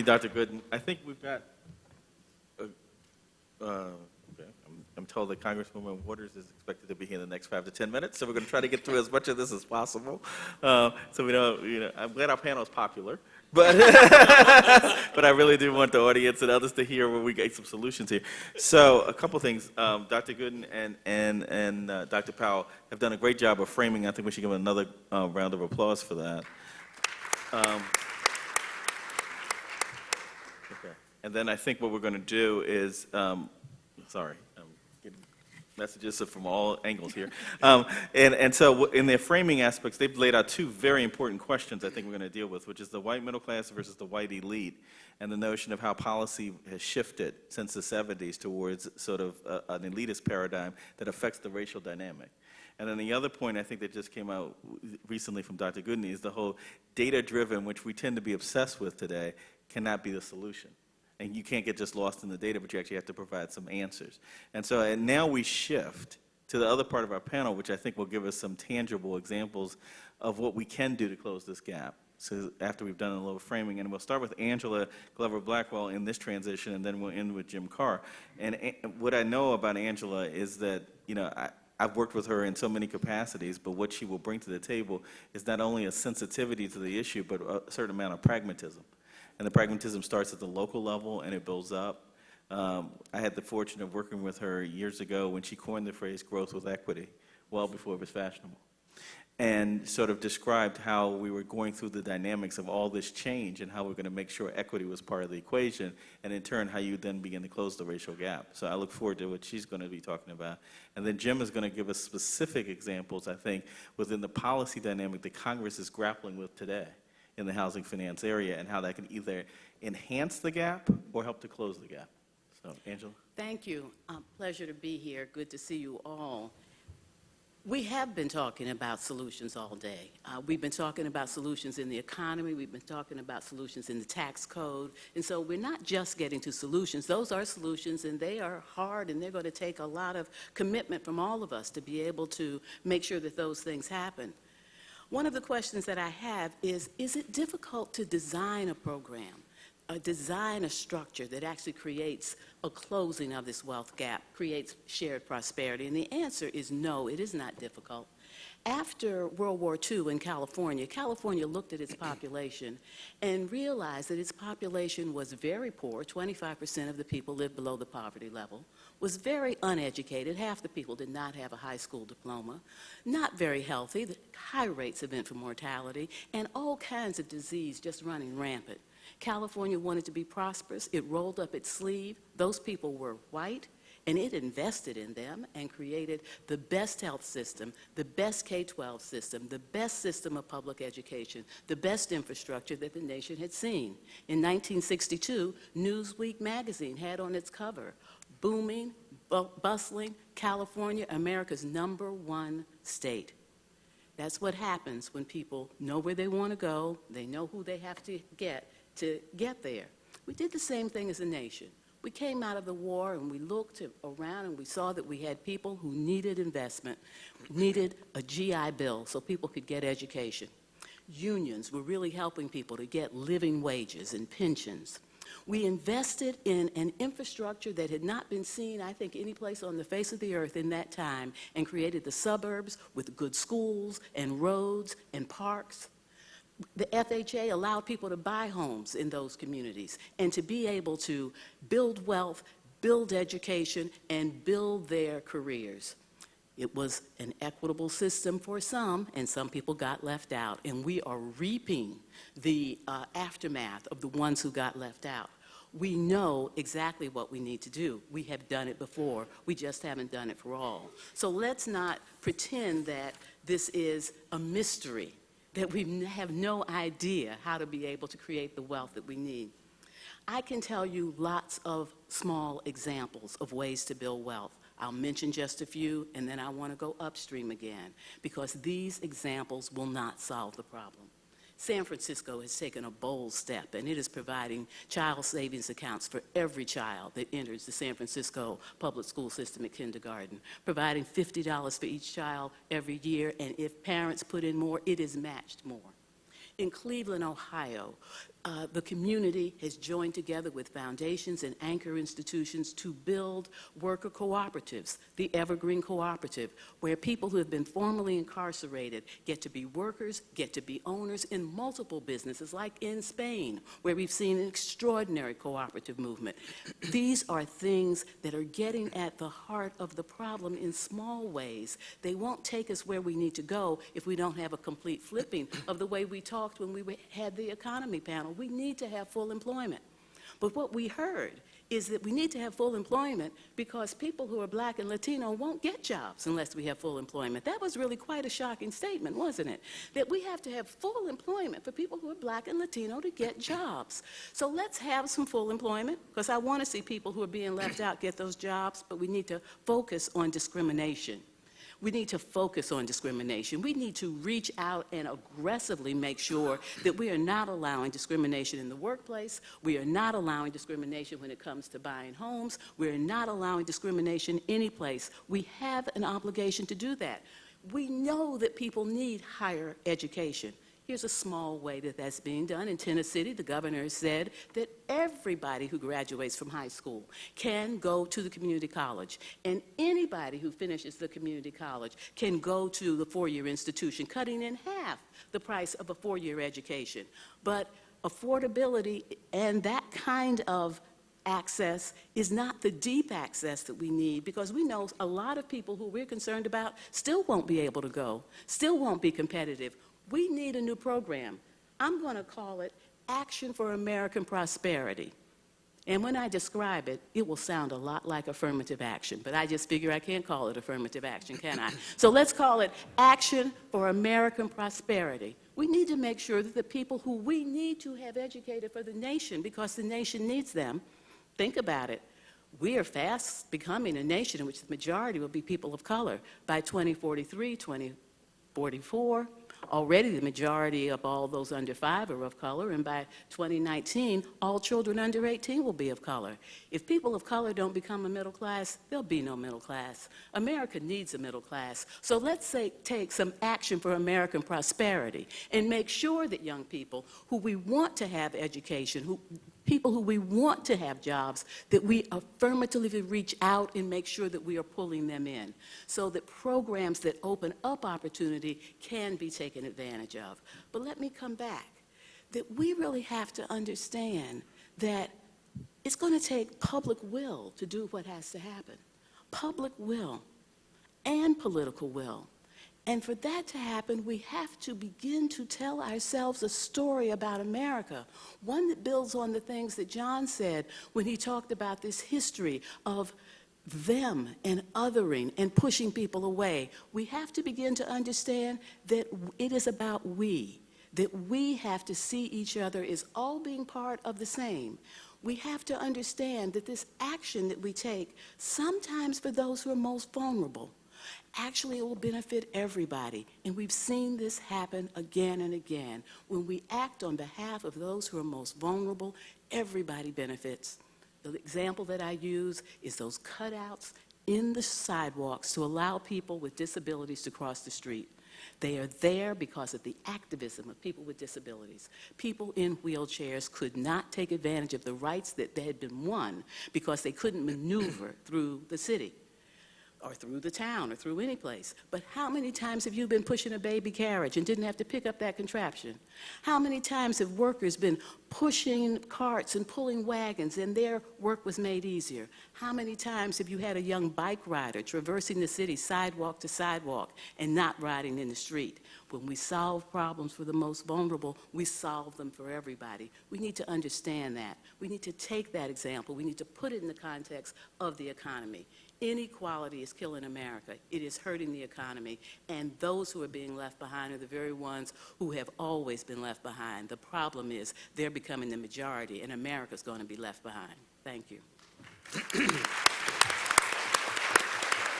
Dr. Gooden. I think we've got, okay, I'm told that Congresswoman Waters is expected to be here in the next 5 to 10 minutes, so we're going to try to get through as much of this as possible. So we don't, I'm glad our panel is popular, but but I really do want the audience and others to hear where we get some solutions here. So a couple things, Dr. Gooden and Dr. Powell have done a great job of framing. I think we should give them another round of applause for that. Okay. And then I think what we're going to do is, sorry, I'm getting messages from all angles here. And so in their framing aspects, they've laid out two very important questions I think we're going to deal with, which is the white middle class versus the white elite, and the notion of how policy has shifted since the 70s towards sort of an elitist paradigm that affects the racial dynamic. And then the other point I think that just came out recently from Dr. Gooden is the whole data-driven, which we tend to be obsessed with today, cannot be the solution. And you can't get just lost in the data, but you actually have to provide some answers. And so and now we shift to the other part of our panel, which I think will give us some tangible examples of what we can do to close this gap. So after we've done a little framing, and we'll start with Angela Glover Blackwell in this transition, and then we'll end with Jim Carr. And what I know about Angela is that, I've worked with her in so many capacities, but what she will bring to the table is not only a sensitivity to the issue, but a certain amount of pragmatism. And the pragmatism starts at the local level and it builds up. I had the fortune of working with her years ago when she coined the phrase growth with equity, well before it was fashionable, and sort of described how we were going through the dynamics of all this change and how we're going to make sure equity was part of the equation, and in turn how you then begin to close the racial gap. So I look forward to what she's going to be talking about. And then Jim is going to give us specific examples, I think, within the policy dynamic that Congress is grappling with today in the housing finance area, and how that can either enhance the gap or help to close the gap. So, Angela. Thank you. Pleasure to be here. Good to see you all. We have been talking about solutions all day. We've been talking about solutions in the economy. We've been talking about solutions in the tax code. And so we're not just getting to solutions. Those are solutions, and they are hard, and they're going to take a lot of commitment from all of us to be able to make sure that those things happen. One of the questions that I have is it difficult to design a program, design a structure that actually creates a closing of this wealth gap, creates shared prosperity? And the answer is no, it is not difficult. After World War II in California, California looked at its population and realized that its population was very poor. 25% of the people lived below the poverty level, was very uneducated. Half the people did not have a high school diploma, not very healthy, high rates of infant mortality, and all kinds of disease just running rampant. California wanted to be prosperous. It rolled up its sleeve. Those people were white, and it invested in them and created the best health system, the best K-12 system, the best system of public education, the best infrastructure that the nation had seen. In 1962, Newsweek magazine had on its cover, booming, bustling California, America's #1 state. That's what happens when people know where they want to go, they know who they have to get there. We did the same thing as a nation. We came out of the war and we looked around and we saw that we had people who needed investment, needed a GI Bill so people could get education. Unions were really helping people to get living wages and pensions. We invested in an infrastructure that had not been seen, I think, any place on the face of the earth in that time, and created the suburbs with good schools and roads and parks. The FHA allowed people to buy homes in those communities and to be able to build wealth, build education, and build their careers. It was an equitable system for some, and some people got left out. And we are reaping the aftermath of the ones who got left out. We know exactly what we need to do. We have done it before. We just haven't done it for all. So let's not pretend that this is a mystery, that we have no idea how to be able to create the wealth that we need. I can tell you lots of small examples of ways to build wealth. I'll mention just a few, and then I want to go upstream again, because these examples will not solve the problem. San Francisco has taken a bold step, and it is providing child savings accounts for every child that enters the San Francisco public school system at kindergarten, providing $50 for each child every year, and if parents put in more, it is matched more. In Cleveland, Ohio, The community has joined together with foundations and anchor institutions to build worker cooperatives, the Evergreen Cooperative, where people who have been formerly incarcerated get to be workers, get to be owners in multiple businesses, like in Spain, where we've seen an extraordinary cooperative movement. These are things that are getting at the heart of the problem in small ways. They won't take us where we need to go if we don't have a complete flipping of the way we talked when we had the economy panel. We need to have full employment. But what we heard is that we need to have full employment because people who are Black and Latino won't get jobs unless we have full employment. That was really quite a shocking statement, wasn't it? That we have to have full employment for people who are Black and Latino to get jobs. So let's have some full employment, because I want to see people who are being left out get those jobs, but we need to focus on discrimination. We need to focus on discrimination. We need to reach out and aggressively make sure that we are not allowing discrimination in the workplace. We are not allowing discrimination when it comes to buying homes. We are not allowing discrimination any place. We have an obligation to do that. We know that people need higher education. Here's a small way that that's being done. In Tennessee, the governor has said that everybody who graduates from high school can go to the community college, and anybody who finishes the community college can go to the four-year institution, cutting in half the price of a four-year education. But affordability and that kind of access is not the deep access that we need, because we know a lot of people who we're concerned about still won't be able to go, still won't be competitive. We need a new program. I'm going to call it Action for American Prosperity. And when I describe it, it will sound a lot like affirmative action, but I just figure I can't call it affirmative action, can I? So let's call it Action for American Prosperity. We need to make sure that the people who we need to have educated for the nation, because the nation needs them, think about it. We are fast becoming a nation in which the majority will be people of color. By 2043, 2044, already the majority of all those under 5 are of color, and by 2019, all children under 18 will be of color. If people of color don't become a middle class, there'll be no middle class. America needs a middle class. So let's take some action for American prosperity and make sure that young people who we want to have education, people who we want to have jobs, that we affirmatively reach out and make sure that we are pulling them in, so that programs that open up opportunity can be taken advantage of. But let me come back, that we really have to understand that it's going to take public will to do what has to happen. Public will and political will. And for that to happen, we have to begin to tell ourselves a story about America, one that builds on the things that John said when he talked about this history of them and othering and pushing people away. We have to begin to understand that it is about we, that we have to see each other as all being part of the same. We have to understand that this action that we take, sometimes for those who are most vulnerable, actually it will benefit everybody. And we've seen this happen again and again. When we act on behalf of those who are most vulnerable, everybody benefits. The example that I use is those cutouts in the sidewalks to allow people with disabilities to cross the street. They are there because of the activism of people with disabilities. People in wheelchairs could not take advantage of the rights that they had been won because they couldn't maneuver through the city, or through the town, or through any place. But how many times have you been pushing a baby carriage and didn't have to pick up that contraption? How many times have workers been pushing carts and pulling wagons and their work was made easier? How many times have you had a young bike rider traversing the city sidewalk to sidewalk and not riding in the street? When we solve problems for the most vulnerable, we solve them for everybody. We need to understand that. We need to take that example. We need to put it in the context of the economy. Inequality is killing America. It is hurting the economy. And those who are being left behind are the very ones who have always been left behind. The problem is they're becoming the majority, and America's going to be left behind. Thank you.